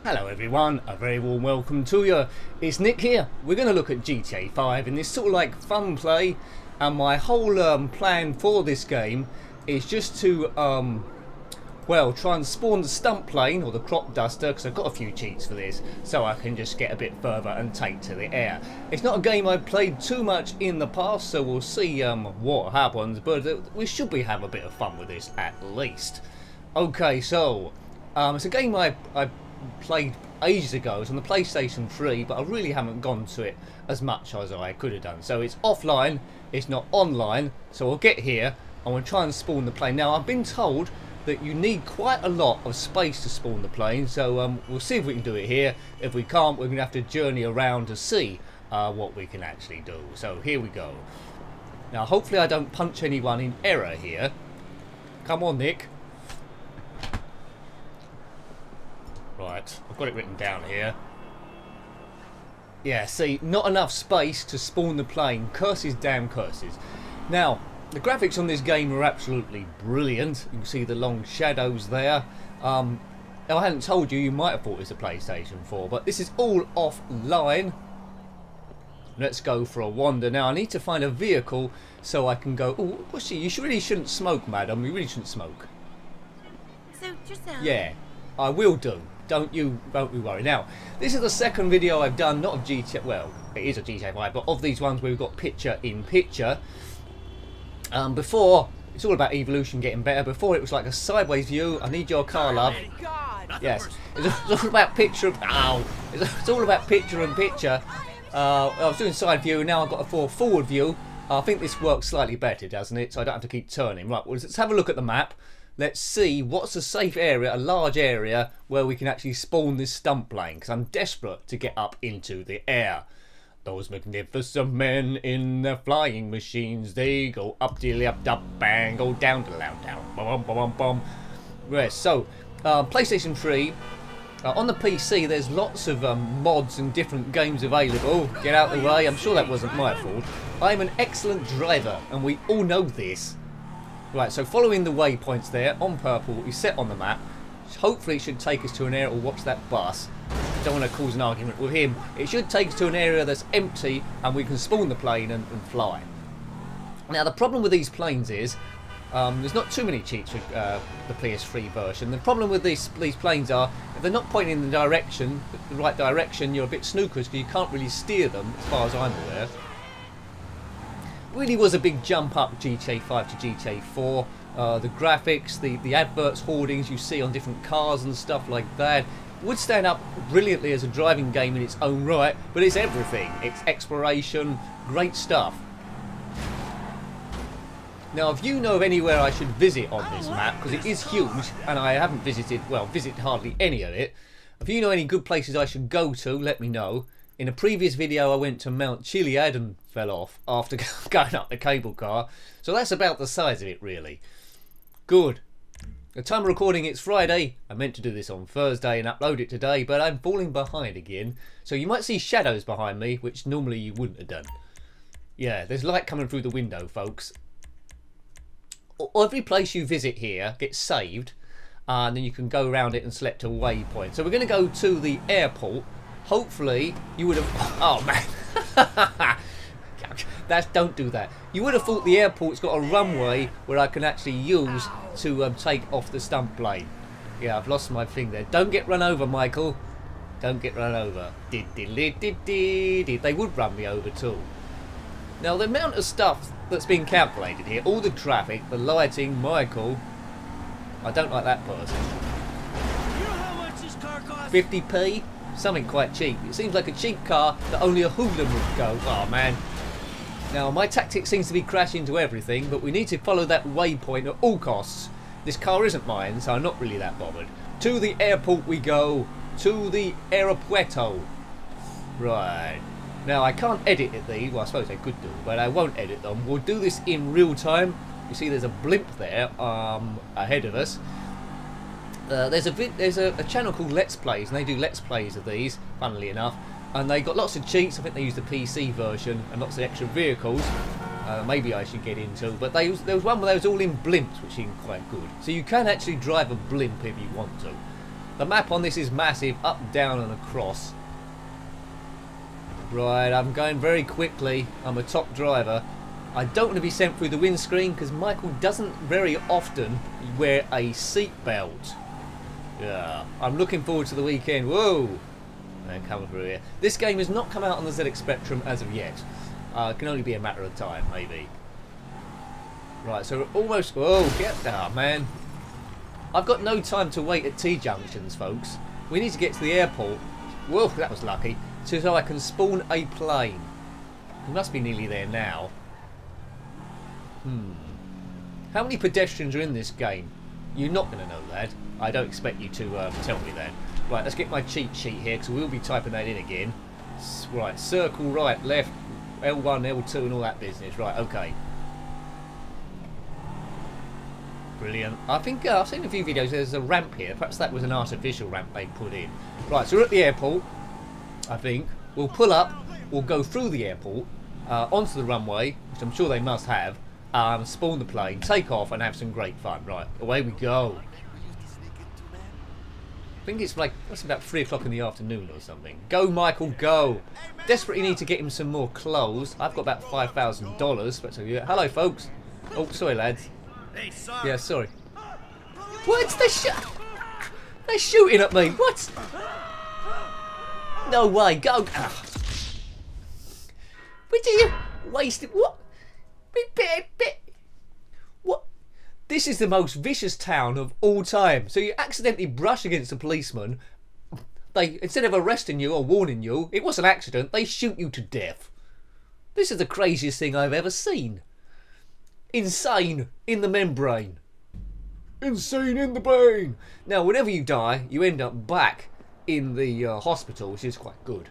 Hello everyone, a very warm welcome to you. It's Nick here. We're going to look at GTA 5 in this sort of like fun play, and my whole plan for this game is just to well, try and spawn the stunt plane or the crop duster, because I've got a few cheats for this, so I can just get a bit further and take to the air. It's not a game I've played too much in the past, so we'll see what happens, but we should be having a bit of fun with this at least. Okay, so it's a game I played ages ago. It's on the PlayStation 3, but I really haven't gone to it as much as I could have done. So it's offline, it's not online, so I'll get here and we'll try and spawn the plane. Now I've been told that you need quite a lot of space to spawn the plane, so we'll see if we can do it here. If we can't, we're going to have to journey around to see what we can actually do. So here we go. Now hopefully I don't punch anyone in error here. Come on, Nick. Right, I've got it written down here. Yeah, see, not enough space to spawn the plane. Curses, damn curses. Now, the graphics on this game are absolutely brilliant. You can see the long shadows there. Now, I hadn't told you, you might have thought it was a PlayStation 4, but this is all offline. Let's go for a wander. Now, I need to find a vehicle so I can go... Oh, what's she? You really shouldn't smoke, madam. You really shouldn't smoke. Suit yourself. Yeah, I will do. Don't you worry. Now, this is the second video I've done, not of GTA, well, it is a GTA 5, but of these ones where we've got picture in picture. Before, it's all about evolution getting better. Before it was like a sideways view. I need your car, love. Yes, it's all about picture. Ow! It's all about picture in picture. I was doing side view, now I've got a forward view. I think this works slightly better, doesn't it? So I don't have to keep turning. Right, well, let's have a look at the map. Let's see what's a safe area, a large area, where we can actually spawn this stunt plane, because I'm desperate to get up into the air. Those magnificent men in their flying machines, they go up till up, bang, go down to down, bum, bum, bum, bum. Right, so, PlayStation 3, on the PC there's lots of mods and different games available. Get out of the way, I'm sure that wasn't my fault. I'm an excellent driver, and we all know this. Right, so following the waypoints there, on purple, is set on the map. Hopefully it should take us to an area, or watch that bus. I don't want to cause an argument with him. It should take us to an area that's empty, and we can spawn the plane and fly. Now the problem with these planes is, there's not too many cheats with the PS3 version. The problem with these planes are, if they're not pointing in the right direction, you're a bit snookers, because you can't really steer them, as far as I'm aware. Really was a big jump up GTA 5 to GTA 4. The graphics, the adverts, hoardings you see on different cars and stuff like that would stand up brilliantly as a driving game in its own right, but it's everything. It's exploration, great stuff. Now, if you know of anywhere I should visit on this map, because it is huge and I haven't visited hardly any of it, if you know any good places I should go to, let me know. In a previous video I went to Mount Chiliad and fell off after going up the cable car. So that's about the size of it really. Good. The time of recording, it's Friday. I meant to do this on Thursday and upload it today, but I'm falling behind again. So you might see shadows behind me, which normally you wouldn't have done. Yeah, there's light coming through the window, folks. Every place you visit here gets saved, and then you can go around it and select a waypoint. So we're going to go to the airport. Hopefully you would have... Oh man. Don't do that. You would have thought the airport's got a runway where I can actually use to take off the stunt plane. Yeah, I've lost my thing there. Don't get run over, Michael. Don't get run over. They would run me over too. Now the amount of stuff that's been calculated here, all the traffic, the lighting, Michael, I don't like that person. You know how much this car costs? 50p? Something quite cheap. It seems like a cheap car that only a hooligan would go. Oh man. Now my tactic seems to be crash into everything, but we need to follow that waypoint at all costs. This car isn't mine, so I'm not really that bothered. To the airport we go. To the aeropuerto. Right. Now I can't edit it these. Well, I suppose I could do, but I won't edit them. We'll do this in real time. You see there's a blimp there ahead of us. There's a channel called Let's Plays, and they do Let's Plays of these, funnily enough, and they got lots of cheats. I think they use the PC version and lots of extra vehicles. Maybe I should get into, but there was one where they was all in blimps, which seemed quite good. So you can actually drive a blimp if you want to. The map on this is massive, up, down and across. Right, I'm going very quickly. I'm a top driver. I don't want to be sent through the windscreen because Michael doesn't very often wear a seatbelt. Yeah, I'm looking forward to the weekend. Whoa! And coming through here. This game has not come out on the ZX Spectrum as of yet. It can only be a matter of time, maybe. Right, so we're almost... Whoa, get there, man. I've got no time to wait at T-junctions, folks. We need to get to the airport. Whoa, that was lucky. So I can spawn a plane. We must be nearly there now. How many pedestrians are in this game? You're not going to know that. I don't expect you to tell me that. Right, let's get my cheat sheet here because we'll be typing that in again. Right, circle right, left, L1, L2 and all that business. Right, okay. Brilliant. I think I've seen a few videos. There's a ramp here. Perhaps that was an artificial ramp they put in. Right, so we're at the airport. I think we'll pull up. We'll go through the airport onto the runway, which I'm sure they must have. Spawn the plane, take off, and have some great fun. Right, away we go. I think it's like that's about 3 o'clock in the afternoon or something. Go, Michael, go! Desperately need to get him some more clothes. I've got about $5,000. But hello, folks. Oh, sorry, lads. Hey, sorry. Yeah, sorry. What's the They're shooting at me. What? No way. Go. Ah. What do you wasted? What? What? This is the most vicious town of all time. So you accidentally brush against a policeman. They, instead of arresting you or warning you, it was an accident. They shoot you to death. This is the craziest thing I've ever seen. Insane in the membrane. Insane in the brain. Now, whenever you die, you end up back in the hospital, which is quite good.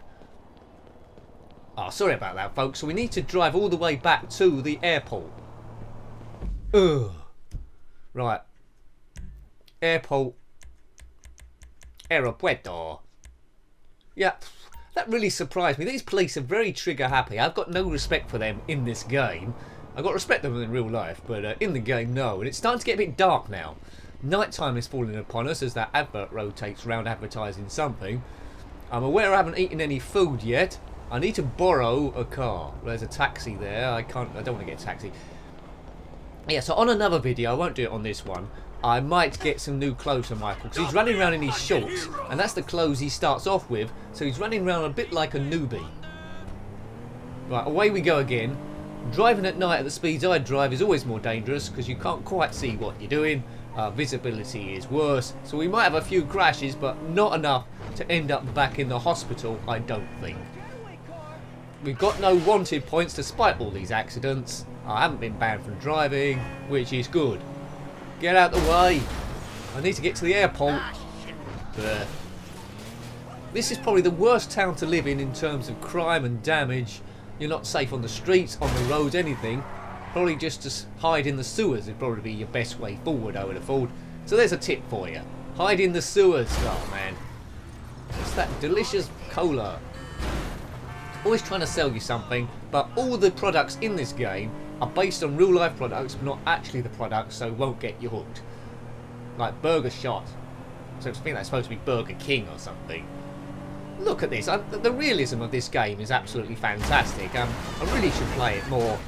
Oh, sorry about that, folks. So we need to drive all the way back to the airport. Ugh. Right. Airport. Aeropuerto. Yeah, that really surprised me. These police are very trigger happy. I've got no respect for them in this game. I've got respect for them in real life, but in the game, no. And it's starting to get a bit dark now. Nighttime is falling upon us as that advert rotates around advertising something. I'm aware I haven't eaten any food yet. I need to borrow a car. There's a taxi there. I don't want to get a taxi. Yeah, so on another video, I won't do it on this one, I might get some new clothes for Michael, because he's running around in his shorts, and that's the clothes he starts off with, so he's running around a bit like a newbie. Right, away we go again. Driving at night at the speeds I drive is always more dangerous, because you can't quite see what you're doing. Visibility is worse, so we might have a few crashes, but not enough to end up back in the hospital, I don't think. We've got no wanted points despite all these accidents. I haven't been banned from driving, which is good. Get out the way. I need to get to the airport. This is probably the worst town to live in terms of crime and damage. You're not safe on the streets, on the roads, anything. Probably just to hide in the sewers would probably be your best way forward, I would have thought. So there's a tip for you. Hide in the sewers. Oh man. It's that delicious cola. Always trying to sell you something, but all the products in this game are based on real life products, but not actually the products, so won't get you hooked. Like Burger Shot. So I think that's supposed to be Burger King or something. Look at this. The realism of this game is absolutely fantastic. I really should play it more.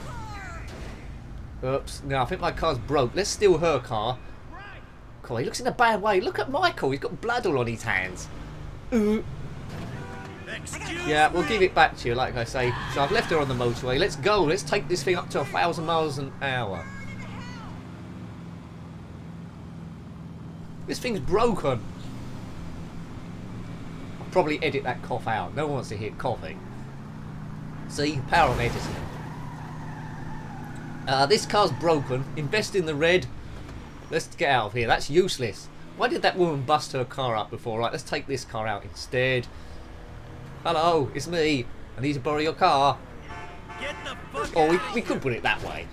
Oops. No, I think my car's broke. Let's steal her car. Cool, he looks in a bad way. Look at Michael. He's got blood all on his hands. Yeah, we'll give it back to you, like I say. So I've left her on the motorway. Let's go. Let's take this thing up to 1,000 miles an hour. This thing's broken. I'll probably edit that cough out. No one wants to hear coughing. See? Power of editing. This car's broken. Invest in the red. Let's get out of here. That's useless. Why did that woman bust her car up before? Right, let's take this car out instead. Hello, it's me. I need to borrow your car. Or we could put it that way.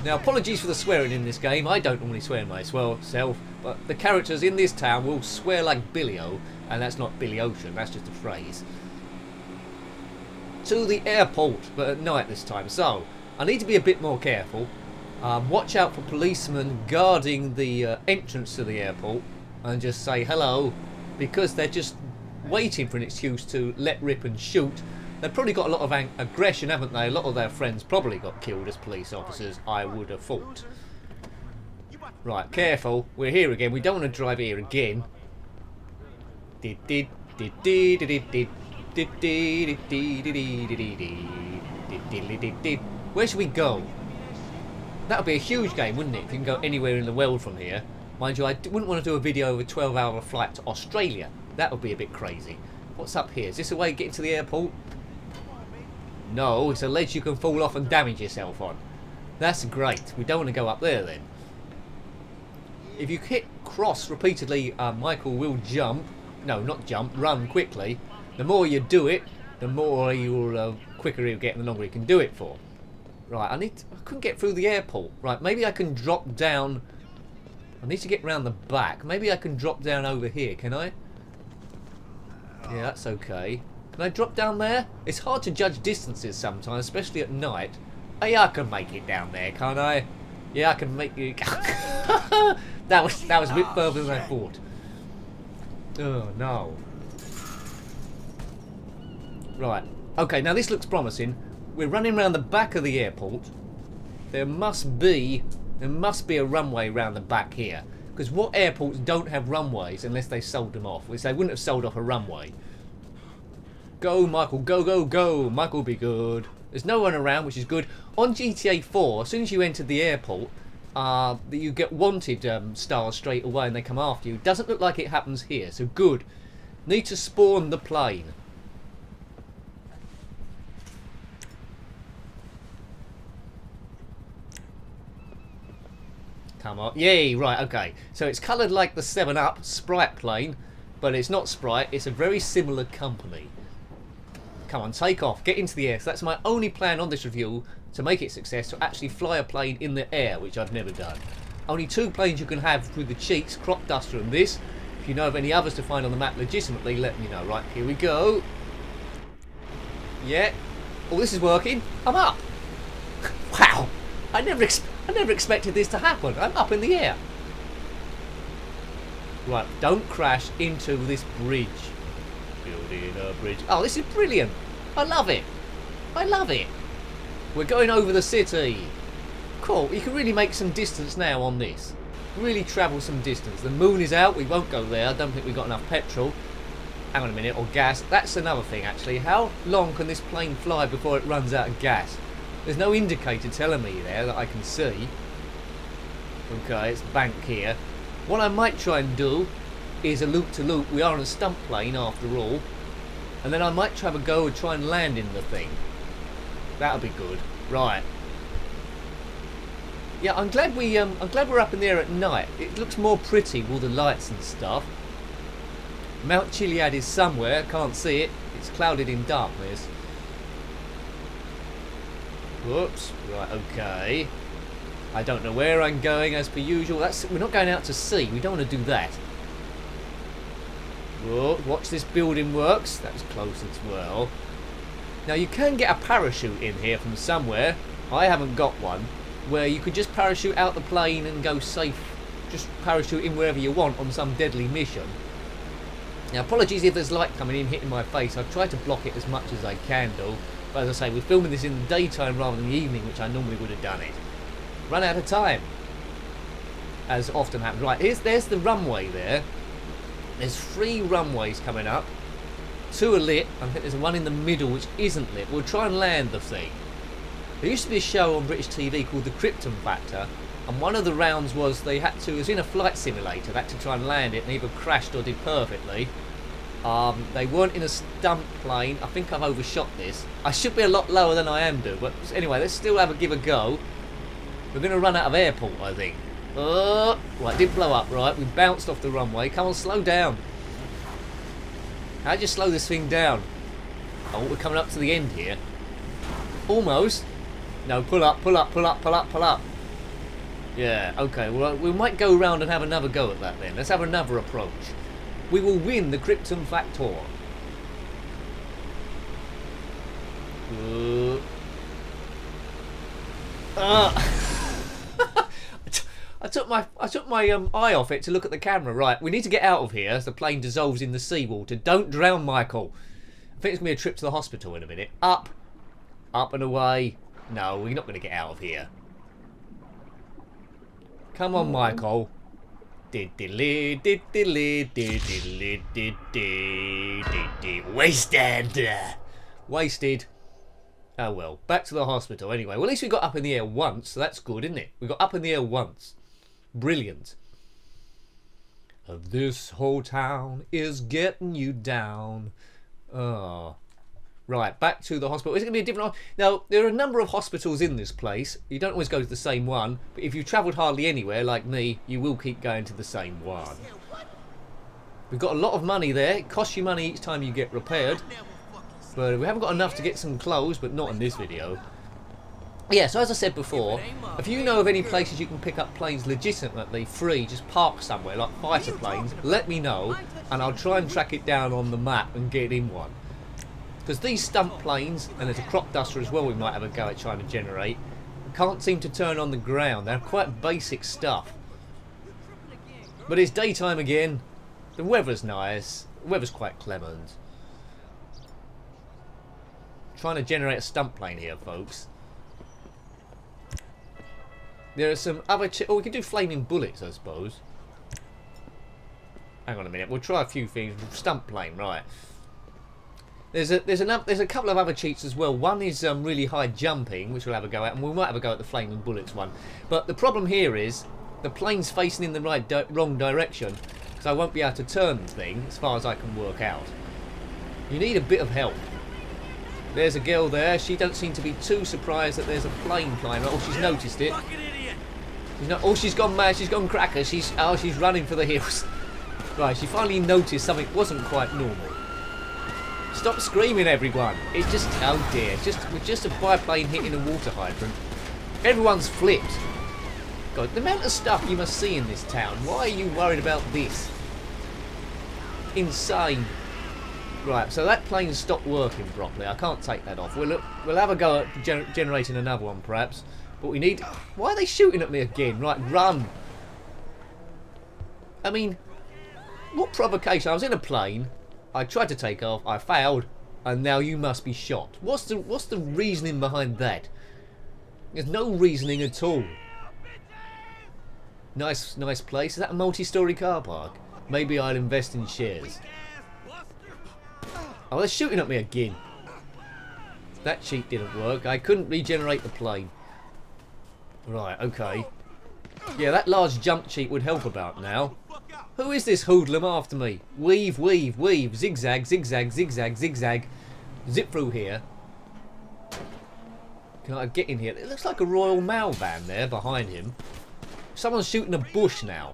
Now, apologies for the swearing in this game. I don't normally swear myself, but the characters in this town will swear like Billy-O, and that's not Billy Ocean, that's just a phrase. To the airport, but at night this time. So, I need to be a bit more careful. Watch out for policemen guarding the entrance to the airport, and just say hello. because they're just waiting for an excuse to let rip and shoot. They've probably got a lot of aggression, haven't they? A lot of their friends probably got killed as police officers, I would have thought. Right, careful. We're here again. We don't want to drive here again. Where should we go? That would be a huge game, wouldn't it? If you can go anywhere in the world from here. Mind you, I wouldn't want to do a video of a 12-hour flight to Australia. That would be a bit crazy. What's up here? Is this a way to get to the airport? No, it's a ledge you can fall off and damage yourself on. That's great. We don't want to go up there then. If you hit cross repeatedly, Michael will jump. No, not jump. Run quickly. The more you do it, the more you'll quicker he'll get and the longer he can do it for. Right, I couldn't get through the airport. Right, maybe I can drop down. I need to get round the back. Maybe I can drop down over here, can I? Yeah, that's okay. Can I drop down there? It's hard to judge distances sometimes, especially at night. Oh yeah, I can make it down there, can't I? Yeah, I can make it. that was a bit further than I thought. Oh no. Right. Okay, now this looks promising. We're running around the back of the airport. There must be a runway around the back here. Because what airports don't have runways unless they sold them off? Which they wouldn't have sold off a runway. Go, Michael. Go, go, go. Michael, be good. There's no one around, which is good. On GTA 4, as soon as you enter the airport, you get wanted stars straight away and they come after you. Doesn't look like it happens here, so good. Need to spawn the plane. Come on. Yay, right, okay. So it's coloured like the 7-Up Sprite plane, but it's not Sprite, it's a very similar company. Come on, take off, get into the air. So that's my only plan on this review, to make it a success, to actually fly a plane in the air, which I've never done. Only 2 planes you can have through the cheats, Crop Duster and this. If you know of any others to find on the map legitimately, let me know. Right, here we go. Yeah. Oh, this is working. I'm up. Wow. I never expected this to happen. I'm up in the air. Right, don't crash into this bridge. Building a bridge. Oh, this is brilliant. I love it. I love it. We're going over the city. Cool. You can really make some distance now on this. Really travel some distance. The moon is out. We won't go there. I don't think we've got enough petrol. Hang on a minute. Or gas. That's another thing, actually. How long can this plane fly before it runs out of gas? There's no indicator telling me there that I can see. Okay, it's bank here. What I might try and do is a loop-to-loop. We are on a stunt plane after all. And then I might try a go and try and land in the thing. That'll be good. Right. Yeah, I'm glad we're up in there at night. It looks more pretty with all the lights and stuff. Mount Chiliad is somewhere. Can't see it. It's clouded in darkness. Whoops. Right, okay. I don't know where I'm going as per usual. We're not going out to sea. We don't want to do that. Whoa, watch this building works. That was close as well. Now you can get a parachute in here from somewhere. I haven't got one. Where you could just parachute out the plane and go safe. Just parachute in wherever you want on some deadly mission. Now apologies if there's light coming in hitting my face. I've tried to block it as much as I can do. But as I say, we're filming this in the daytime rather than the evening, which I normally would have done it. Run out of time. As often happens. Right, there's the runway there. There's 3 runways coming up. 2 are lit. I think there's one in the middle which isn't lit. We'll try and land the thing. There used to be a show on British TV called The Krypton Factor, and one of the rounds was it was in a flight simulator. They had to try and land it, and either crashed or did perfectly. They weren't in a stunt plane. I think I've overshot this. I should be a lot lower than I am, but anyway, let's still give a go. We're going to run out of airport, I think. Right, it did blow up, right? We bounced off the runway. Come on, slow down. How'd you slow this thing down? Oh, we're coming up to the end here. Almost. No, pull up, pull up, pull up, pull up, pull up. Yeah, okay. Well, we might go around and have another go at that then. Let's have another approach. We will win the Krypton Factor. I took my eye off it to look at the camera. Right, we need to get out of here as the plane dissolves in the seawater. Don't drown, Michael. I think it's going to be a trip to the hospital in a minute. Up and away. No, we're not going to get out of here. Come on, Michael. Wasted. Wasted. Oh well, back to the hospital anyway. Well, at least we got up in the air once, so that's good, isn't it? We got up in the air once. Brilliant. This whole town is getting you down. Oh. Right, back to the hospital. Is it going to be a different... Now, there are a number of hospitals in this place. You don't always go to the same one. But if you've travelled hardly anywhere, like me, you will keep going to the same one. We've got a lot of money there. It costs you money each time you get repaired. But we haven't got enough to get some clothes, but not in this video. Yeah, so as I said before, if you know of any places you can pick up planes legitimately free, just park somewhere, like fighter planes, let me know, and I'll try and track it down on the map and get in one. Because these stunt planes, and there's a crop duster as well we might have a go at trying to generate, can't seem to turn on the ground. They're quite basic stuff. But it's daytime again. The weather's nice. The weather's quite clement. Trying to generate a stunt plane here, folks. There are some other... Oh, we can do flaming bullets, I suppose. Hang on a minute. We'll try a few things. Stunt plane, right. There's a couple of other cheats as well. One is really high jumping, which we'll have a go at, and we might have a go at the flaming bullets one. But the problem here is the plane's facing in the wrong direction, so I won't be able to turn the thing as far as I can work out. You need a bit of help. There's a girl there. She don't seem to be too surprised that there's a plane flying. Oh, she's noticed it. Oh, she's gone mad. She's gone cracker. She's running for the hills. Right, she finally noticed something wasn't quite normal. Stop screaming, everyone. It's just... Oh, dear. It's just a biplane hitting a water hydrant. Everyone's flipped. God, the amount of stuff you must see in this town. Why are you worried about this? Insane. Right, so that plane's stopped working properly. I can't take that off. We'll have a go at generating another one, perhaps. But we need... Why are they shooting at me again? Right, run. I mean, what provocation? I was in a plane. I tried to take off. I failed. And now you must be shot. What's the reasoning behind that? There's no reasoning at all. Nice place. Is that a multi-story car park? Maybe I'll invest in shares. Oh, they're shooting at me again. That cheat didn't work. I couldn't regenerate the plane. Right, okay. Yeah, that large jump cheat would help about now. Who is this hoodlum after me? Weave, weave, weave. Zigzag, zigzag, zigzag, zigzag. Zip through here. Can I get in here? It looks like a Royal Mail van there behind him. Someone's shooting a bush now.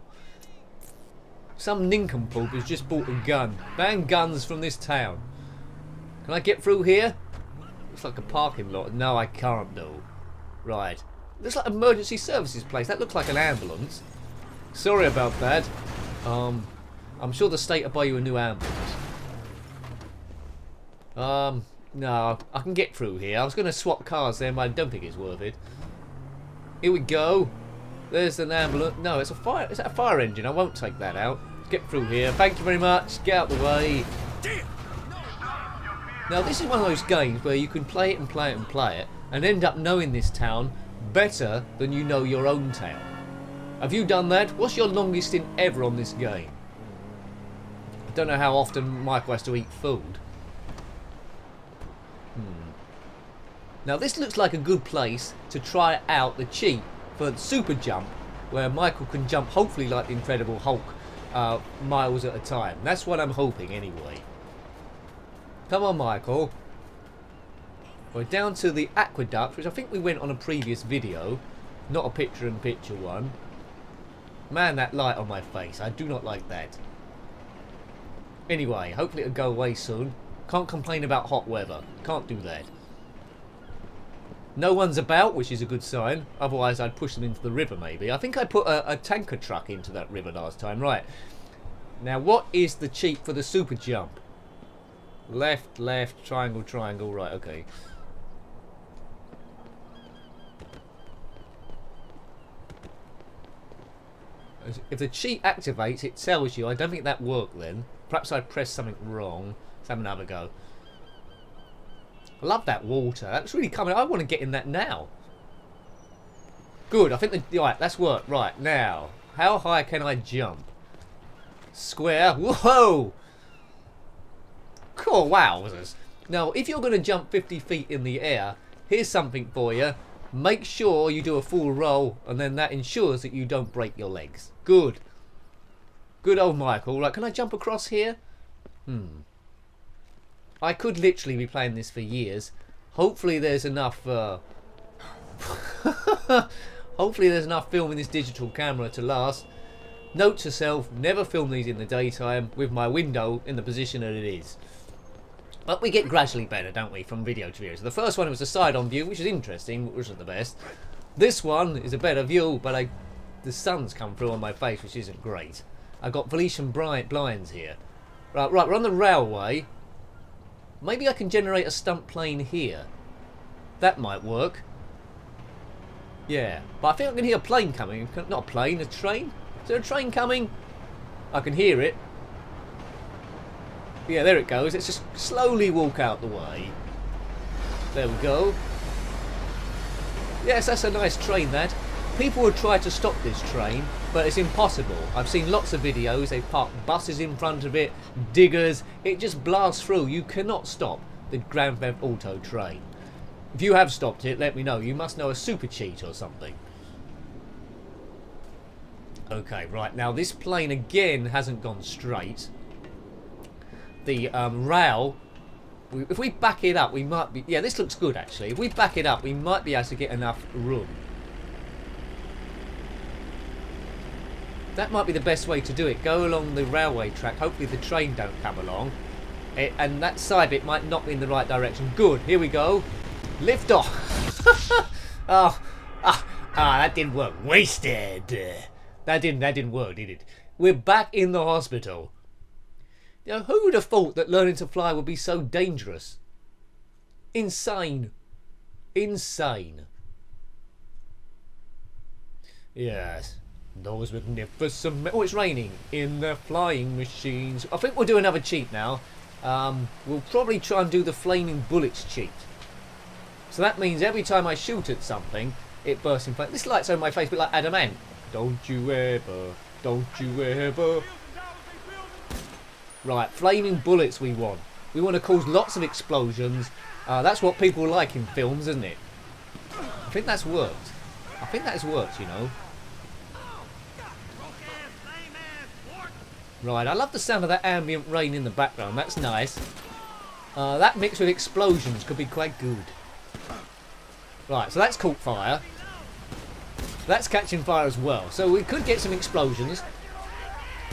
Some nincompoop has just bought a gun. Ban guns from this town. Can I get through here? Looks like a parking lot. No, I can't do. Right. Looks like emergency services place. That looks like an ambulance. Sorry about that. I'm sure the state will buy you a new ambulance. No, I can get through here. I was going to swap cars there, but I don't think it's worth it. Here we go. There's an ambulance. No, it's a fire. Is that a fire engine? I won't take that out. Get through here. Thank you very much. Get out the way. Now, this is one of those games where you can play it and play it and play it and end up knowing this town better than you know your own town. Have you done that? What's your longest stint ever on this game? I don't know how often Michael has to eat food. Now, this looks like a good place to try out the cheat for the super jump, where Michael can jump, hopefully like the Incredible Hulk, miles at a time. That's what I'm hoping anyway. Come on, Michael. We're down to the aqueduct, which I think we went on a previous video. Not a picture-in-picture one. Man, that light on my face. I do not like that. Anyway, hopefully it'll go away soon. Can't complain about hot weather. Can't do that. No one's about, which is a good sign. Otherwise, I'd push them into the river, maybe. I think I put a tanker truck into that river last time. Right. Now, what is the cheat for the super jump? Left, left, triangle, triangle. Right, okay. If the cheat activates, it tells you. I don't think that worked then. Perhaps I pressed something wrong. Let's have another go. I love that water. That's really coming. I want to get in that now. Good. I think right. That's worked. Right now, how high can I jump? Square. Whoa! Cool. Wow. Now, if you're going to jump 50 feet in the air, here's something for you. Make sure you do a full roll, and then that ensures that you don't break your legs. Good. Good old Michael. Right, can I jump across here? I could literally be playing this for years. Hopefully there's enough... Hopefully there's enough film in this digital camera to last. Note to self, never film these in the daytime with my window in the position that it is. But we get gradually better, don't we, from video to video. So the first one was a side-on view, which is interesting, but wasn't the best. This one is a better view, but the sun's come through on my face, which isn't great. I've got Venetian blinds here. Right, we're on the railway. Maybe I can generate a stunt plane here. That might work. Yeah, but I think I can hear a plane coming. Not a plane, a train. Is there a train coming? I can hear it. Yeah, there it goes. Let's just slowly walk out the way. There we go. Yes, that's a nice train, that. People would try to stop this train, but it's impossible. I've seen lots of videos. They park buses in front of it, diggers. It just blasts through. You cannot stop the Grand Theft Auto train. If you have stopped it, let me know. You must know a super cheat or something. Okay, right. Now, this plane, again, hasn't gone straight. The rail, if we back it up, we might be... Yeah, this looks good, actually. If we back it up, we might be able to get enough room. That might be the best way to do it. Go along the railway track. Hopefully the train don't come along. And that side bit might not be in the right direction. Good. Here we go. Lift off. That didn't work. Wasted. That didn't work, did it? We're back in the hospital. You know, who would have thought that learning to fly would be so dangerous? Insane. Insane. Yes. Those magnificent... Oh, it's raining in the flying machines. I think we'll do another cheat now. We'll probably try and do the flaming bullets cheat. So that means every time I shoot at something, it bursts in flame. This light's on my face a bit like adamant. Don't you ever, don't you ever... Right, flaming bullets we want. We want to cause lots of explosions. That's what people like in films, isn't it? I think that's worked. I think that has worked, you know. Right, I love the sound of that ambient rain in the background. That's nice. That mixed with explosions could be quite good. Right, so that's caught fire. That's catching fire as well. So we could get some explosions.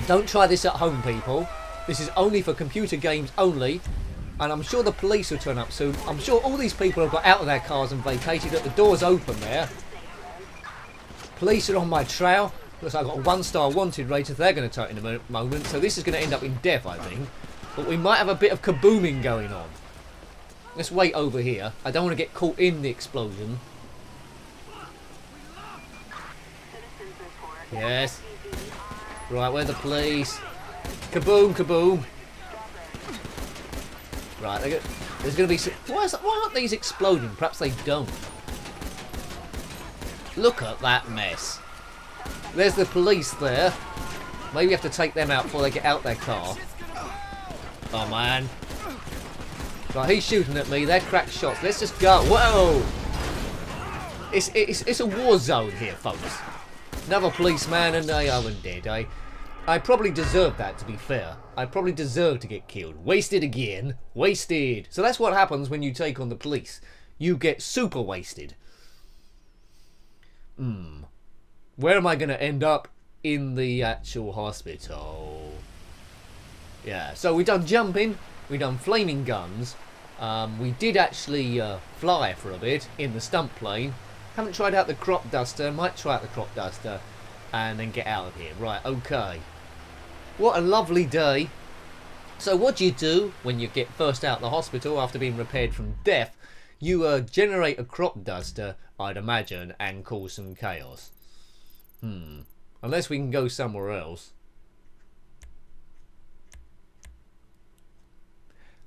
Don't try this at home, people. This is only for computer games only. And I'm sure the police will turn up soon. I'm sure all these people have got out of their cars and vacated. That the door's open there. Police are on my trail. Looks like I've got a 1-star wanted rated. They're going to turn in a moment. So this is going to end up in death, I think. But we might have a bit of kabooming going on. Let's wait over here. I don't want to get caught in the explosion. Yes. Right, where are the police? Kaboom, kaboom. Right, there's going to be some... Why aren't these exploding? Perhaps they don't. Look at that mess. There's the police there. Maybe we have to take them out before they get out their car. Oh, man. Right, he's shooting at me. They're cracked shots. Let's just go. Whoa! It's a war zone here, folks. Another policeman and they aren't dead, I probably deserve that, to be fair. I probably deserve to get killed. Wasted again. Wasted. So that's what happens when you take on the police. You get super wasted. Where am I going to end up? In the actual hospital. Yeah, so we've done jumping. We've done flaming guns. We did actually fly for a bit in the stunt plane. Haven't tried out the crop duster. Might try out the crop duster. And then get out of here. Right, okay. What a lovely day. So what do you do when you get first out of the hospital after being repaired from death? You generate a crop duster, I'd imagine, and cause some chaos. Unless we can go somewhere else.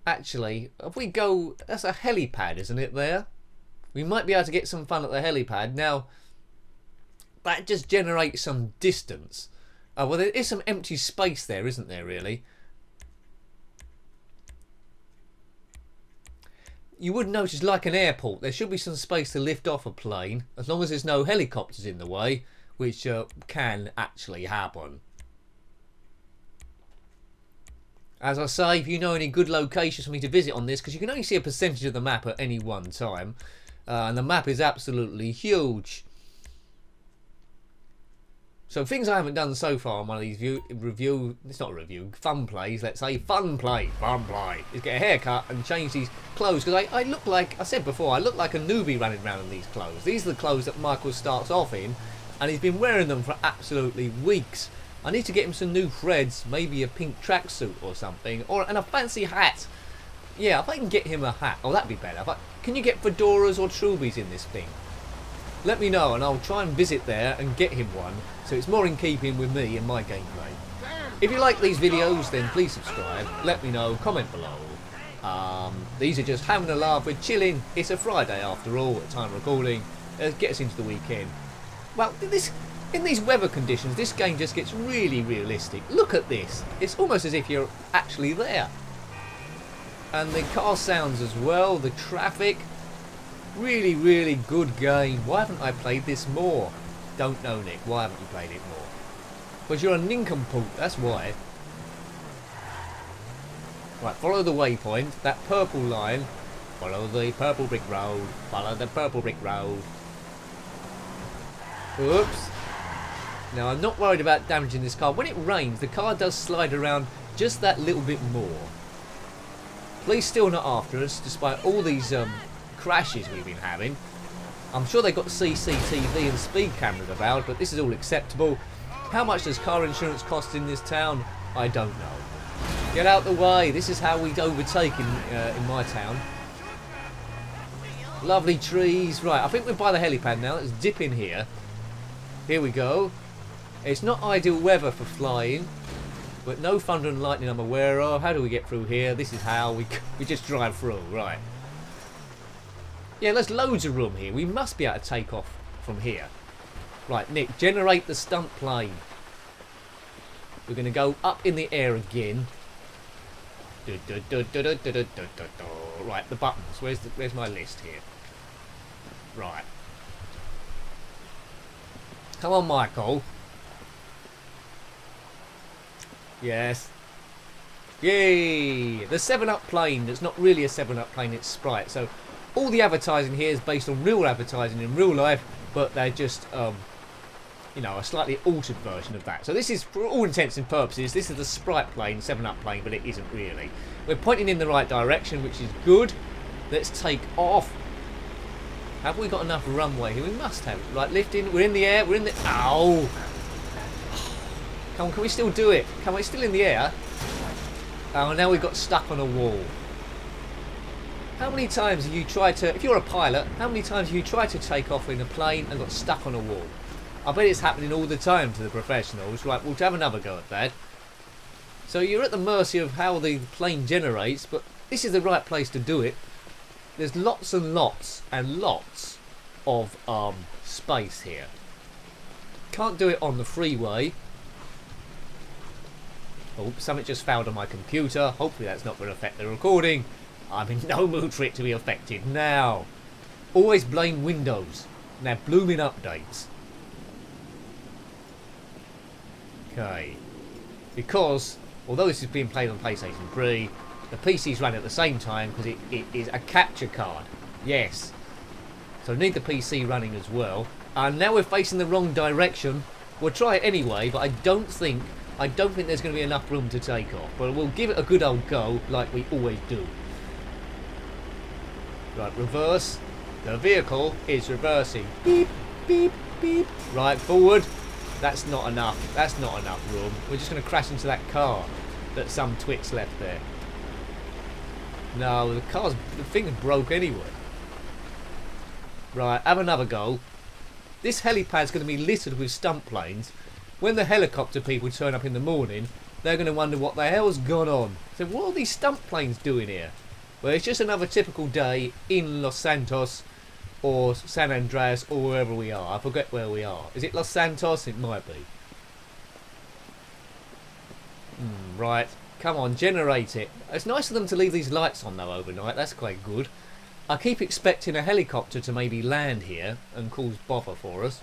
Actually, if we go... That's a helipad, isn't it, there? We might be able to get some fun at the helipad. Now, that just generates some distance. Well, there is some empty space there, isn't there, really? You would notice, like an airport, there should be some space to lift off a plane, as long as there's no helicopters in the way, which can actually happen. As I say, if you know any good locations for me to visit on this, because you can only see a percentage of the map at any one time, and the map is absolutely huge. So things I haven't done so far on one of these it's not a review, fun plays, let's say, fun play, is get a haircut and change these clothes, because I look like, I said before, I look like a newbie running around in these clothes. These are the clothes that Michael starts off in, and he's been wearing them for absolutely weeks. I need to get him some new threads, maybe a pink tracksuit or something, and a fancy hat. Yeah, if I can get him a hat, oh, that'd be better. Can you get fedoras or trubies in this thing? Let me know, and I'll try and visit there and get him one, so it's more in keeping with me and my gameplay. If you like these videos, then please subscribe. Let me know, comment below. These are just having a laugh, we're chilling. It's a Friday after all, at time of recording. Get us into the weekend. Well, in these weather conditions, this game just gets really realistic. Look at this. It's almost as if you're actually there. And the car sounds as well, the traffic. Really, really good game. Why haven't I played this more? Don't know, Nick. Why haven't you played it more? Because you're a nincompoop, that's why. Right, follow the waypoint. That purple line. Follow the purple brick road. Follow the purple brick road. Oops. Now, I'm not worried about damaging this car. When it rains, the car does slide around just that little bit more. Police still not after us, despite all these crashes we've been having. I'm sure they've got CCTV and speed cameras about, but this is all acceptable. How much does car insurance cost in this town? I don't know. Get out the way. This is how we overtake in my town. Lovely trees. Right, I think we're by the helipad now. Let's dip in here. Here we go. It's not ideal weather for flying, but no thunder and lightning I'm aware of. How do we get through here? This is how we just drive through, right. Yeah, there's loads of room here. We must be able to take off from here. Right, Nick, generate the stunt plane. We're going to go up in the air again. Right, the buttons. Where's my list here? Right. Come on, Michael. Yes. Yay! The 7-Up plane. It's not really a 7-Up plane, it's Sprite. So all the advertising here is based on real advertising in real life, but they're just, you know, a slightly altered version of that. So this is, for all intents and purposes, this is the Sprite plane, 7-Up plane, but it isn't really. We're pointing in the right direction, which is good. Let's take off. Have we got enough runway here? We must have. Right, lifting. We're in the air. We're in the... Ow! Come on, can we still do it? Come on, it's still in the air. Oh, now we've got stuck on a wall. How many times have you tried to... If you're a pilot, how many times have you tried to take off in a plane and got stuck on a wall? I bet it's happening all the time to the professionals. Right, we'll have another go at that. So you're at the mercy of how the plane generates, but this is the right place to do it. There's lots and lots and lots of space here. Can't do it on the freeway. Oh, something just fouled on my computer. Hopefully that's not going to affect the recording. I'm in no mood for it to be affected now. Always blame Windows and their blooming updates. Okay. Because, although this is being played on PlayStation 3, the PC's run at the same time because it is a capture card. Yes. So I need the PC running as well. And now we're facing the wrong direction. We'll try it anyway, but I don't think there's going to be enough room to take off. But we'll give it a good old go like we always do. Right, reverse. The vehicle is reversing. Beep, beep, beep. Right, forward. That's not enough. That's not enough room. We're just going to crash into that car that some twits left there. No, the thing's broke anyway. Right, have another go. This helipad's going to be littered with stunt planes. when the helicopter people turn up in the morning, they're going to wonder what the hell's gone on. So what are these stunt planes doing here? Well, it's just another typical day in Los Santos or San Andreas or wherever we are. I forget where we are. Is it Los Santos? It might be. Right. Come on, generate it. It's nice of them to leave these lights on though overnight. That's quite good. I keep expecting a helicopter to maybe land here and cause bother for us.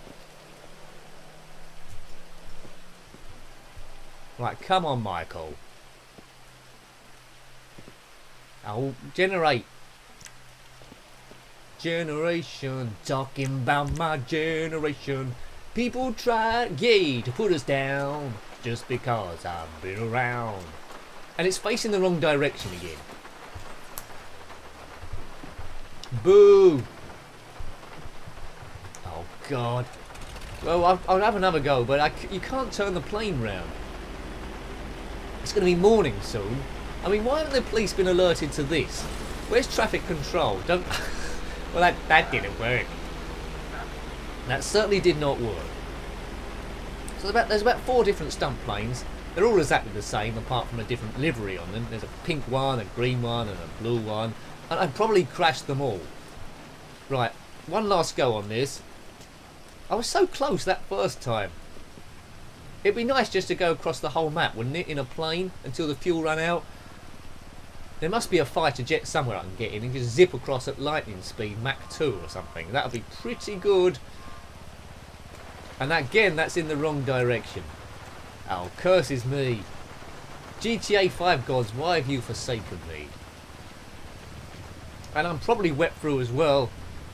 Right, come on, Michael. Oh, generate. Generation, talking about my generation. People try, to put us down just because I've been around. And it's facing the wrong direction again. Boo! Oh God. Well, I'll have another go, but you can't turn the plane round. It's going to be morning soon. I mean, why haven't the police been alerted to this? Where's traffic control? Don't. Well, that didn't work. That certainly did not work. So there's about 4 different stunt planes. They're all exactly the same, apart from a different livery on them. There's a pink one, a green one, and a blue one. And I'd probably crashed them all. Right, one last go on this. I was so close that first time. It'd be nice just to go across the whole map, wouldn't it, in a plane until the fuel ran out? There must be a fighter jet somewhere I can get in and just zip across at lightning speed, Mach 2 or something. That would be pretty good. And again, that's in the wrong direction. Oh, curses me. GTA 5 gods, why have you forsaken me? And I'm probably wet through as well.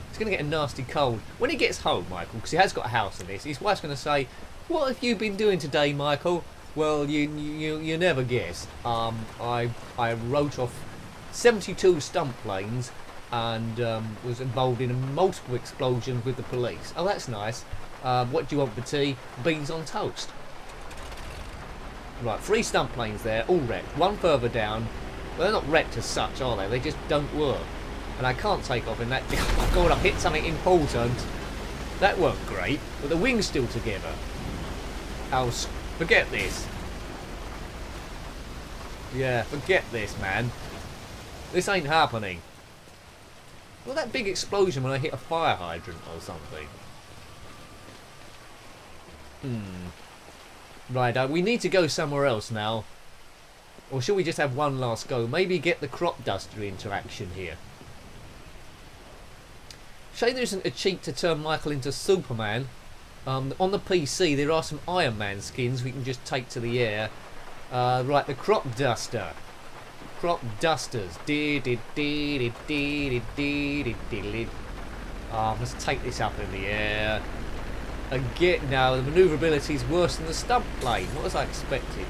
It's going to get a nasty cold. When he gets home, Michael, because he has got a house in this, his wife's going to say, "What have you been doing today, Michael?" Well, you never guess. I wrote off 72 stunt planes and was involved in multiple explosions with the police. Oh, that's nice. What do you want for tea? Beans on toast. Right, 3 stunt planes there, all wrecked. One further down. Well, they're not wrecked as such, are they? They just don't work. And I can't take off in that. Oh God, I've hit something important. That weren't great, but the wing's still together. Forget this. Yeah, forget this, man. This ain't happening. Well, that big explosion when I hit a fire hydrant or something. Right, we need to go somewhere else now. Or should we just have one last go? Maybe get the crop duster into action here. Shame there isn't a cheat to turn Michael into Superman. On the PC there are some Iron Man skins we can just take to the air. Right, the crop duster. Crop dusters. Let's take this up in the air. Again, now the manoeuvrability is worse than the stunt plane. What was I expecting?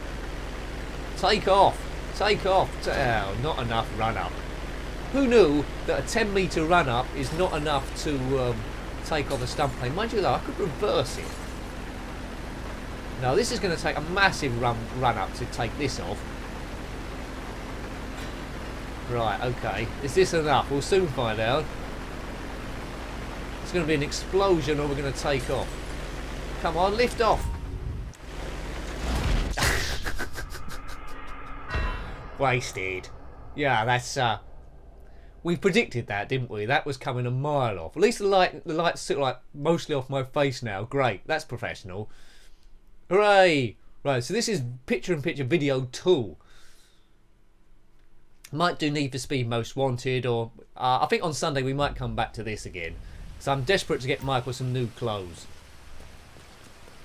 Take off. Take off. Oh, not enough run up. Who knew that a 10-metre run up is not enough to take off a stunt plane? Mind you though, I could reverse it. Now this is going to take a massive run up to take this off. Right, okay. Is this enough? We'll soon find out. It's going to be an explosion or we're going to take off. Come on, lift off. Wasted. Yeah, that's we predicted that, didn't we? That was coming a mile off. At least the lights sit like mostly off my face now. Great, that's professional. Hooray! Right, so this is picture-in-picture video 2. Might do Need for Speed Most Wanted, or I think on Sunday we might come back to this again. So I'm desperate to get Michael some new clothes.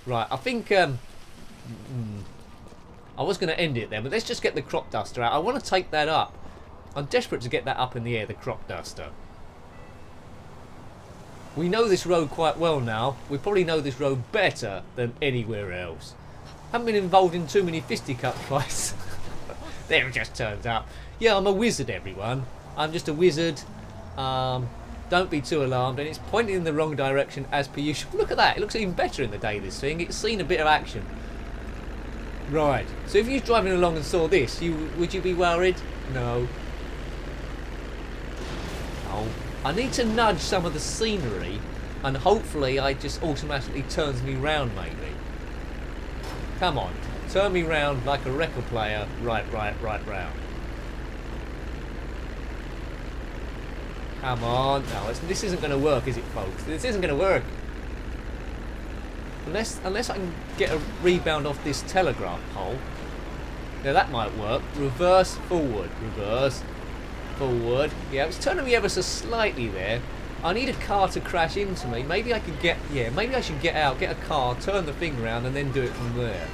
Right, I think I was going to end it there, but let's just get the crop duster out. I want to take that up. I'm desperate to get that up in the air, the crop duster. We know this road quite well now. We probably know this road better than anywhere else. Haven't been involved in too many fisticuff fights. There it just turns up. Yeah, I'm a wizard, everyone. I'm just a wizard. Don't be too alarmed. And it's pointing in the wrong direction as per usual. Look at that. It looks even better in the day, this thing. It's seen a bit of action. Right. So if you were driving along and saw this, would you be worried? No. Oh. I need to nudge some of the scenery, and hopefully it just automatically turns me round, maybe. Come on. Turn me round like a record player. Right round. Come on. No, this isn't going to work, is it, folks? This isn't going to work. Unless I can get a rebound off this telegraph pole. Now that might work. Reverse, forward. Reverse, forward. Yeah, it's turning me ever so slightly there. I need a car to crash into me. Maybe I could get... Yeah, maybe I should get out, get a car, turn the thing around, and then do it from there.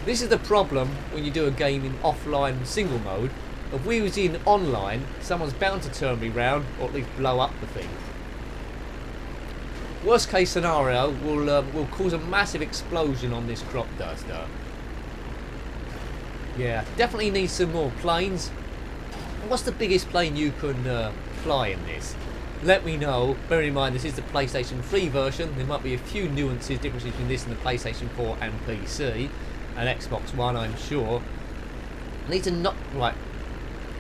This is the problem when you do a game in offline single mode. If we was in online, someone's bound to turn me round, or at least blow up the thing. Worst case scenario, will cause a massive explosion on this crop duster. Yeah, definitely need some more planes. What's the biggest plane you can fly in this? Let me know. Bear in mind this is the PlayStation 3 version. There might be a few nuances, differences between this and the PlayStation 4 and PC. And Xbox One, I'm sure. I need to not... Right.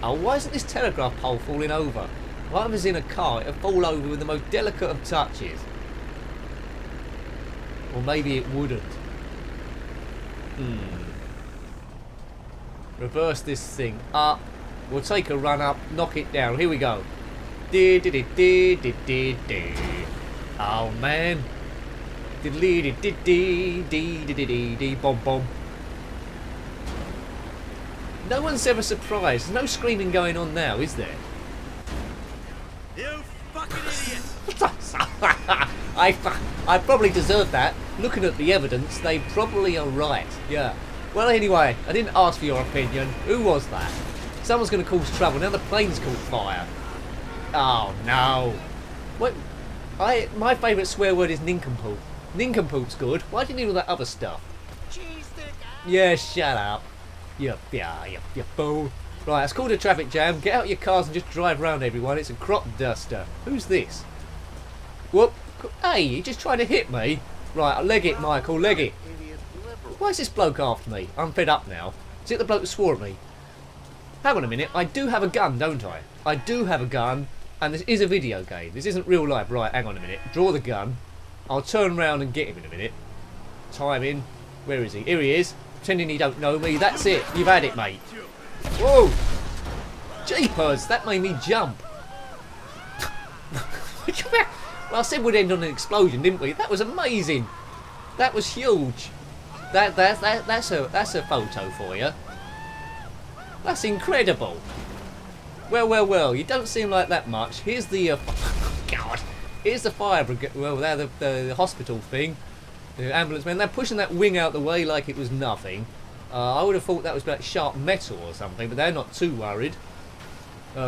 Oh, why isn't this telegraph pole falling over? If I was in a car, it would fall over with the most delicate of touches. Or maybe it wouldn't. Reverse this thing up. We'll take a run up, knock it down. Here we go. Oh man. Bomb bomb. No one's ever surprised. There's no screaming going on now, is there? You fucking idiot! I probably deserve that. Looking at the evidence, they probably are right. Yeah. Well, anyway, I didn't ask for your opinion. Who was that? Someone's going to cause trouble. Now the plane's caught fire. Oh no. What? My favourite swear word is nincompoop. Nincompoop's good. Why do you need all that other stuff? Cheese stick. Yeah, shut up. You fool. Right, it's called a traffic jam. Get out your cars and just drive round, everyone. It's a crop duster. Who's this? Whoop. Hey, you just trying to hit me? Right, leg it, Michael, leg it. Why is this bloke after me? I'm fed up now. Is it the bloke that swore at me? Hang on a minute. I do have a gun, don't I? I do have a gun. And this is a video game. This isn't real life. Right, hang on a minute. Draw the gun. I'll turn around and get him in a minute. Time in. Where is he? Here he is. Pretending he don't know me. That's it. You've had it, mate. Whoa! Jeepers, that made me jump. Well, I said we'd end on an explosion, didn't we? That was amazing. That was huge. That's a photo for you. That's incredible. Well. You don't seem like that much. Here's the God. Here's the fire brigade. Well, they're the hospital thing. The ambulance men. They're pushing that wing out the way like it was nothing. I would have thought that was like sharp metal or something, but they're not too worried.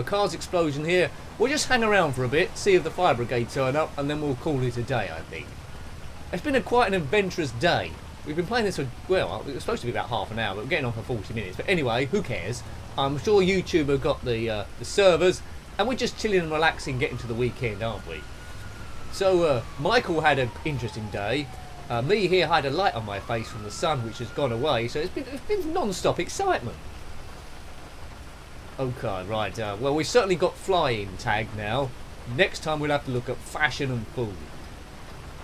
Car's explosion here. We'll just hang around for a bit, see if the fire brigade turn up, and then we'll call it a day, I think. It's been quite an adventurous day. We've been playing this for, well, it was supposed to be about half an hour, but we're getting on for 40 minutes. But anyway, who cares? I'm sure YouTube have got the servers, and we're just chilling and relaxing, getting to the weekend, aren't we? So, Michael had an interesting day. Me here had a light on my face from the sun, which has gone away, so it's been non-stop excitement. Okay, right, well, we've certainly got flying tag now. Next time we'll have to look at fashion and food.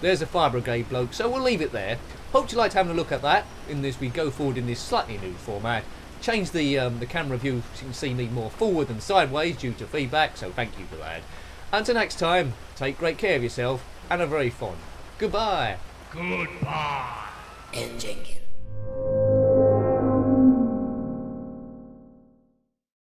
There's a fire brigade bloke, so we'll leave it there. Hope you liked having a look at that as we go forward in this slightly new format. Change the camera view so you can see me more forward than sideways due to feedback, so thank you for that. Until next time, take great care of yourself and are very fond. Goodbye. Goodbye. El Jenkins.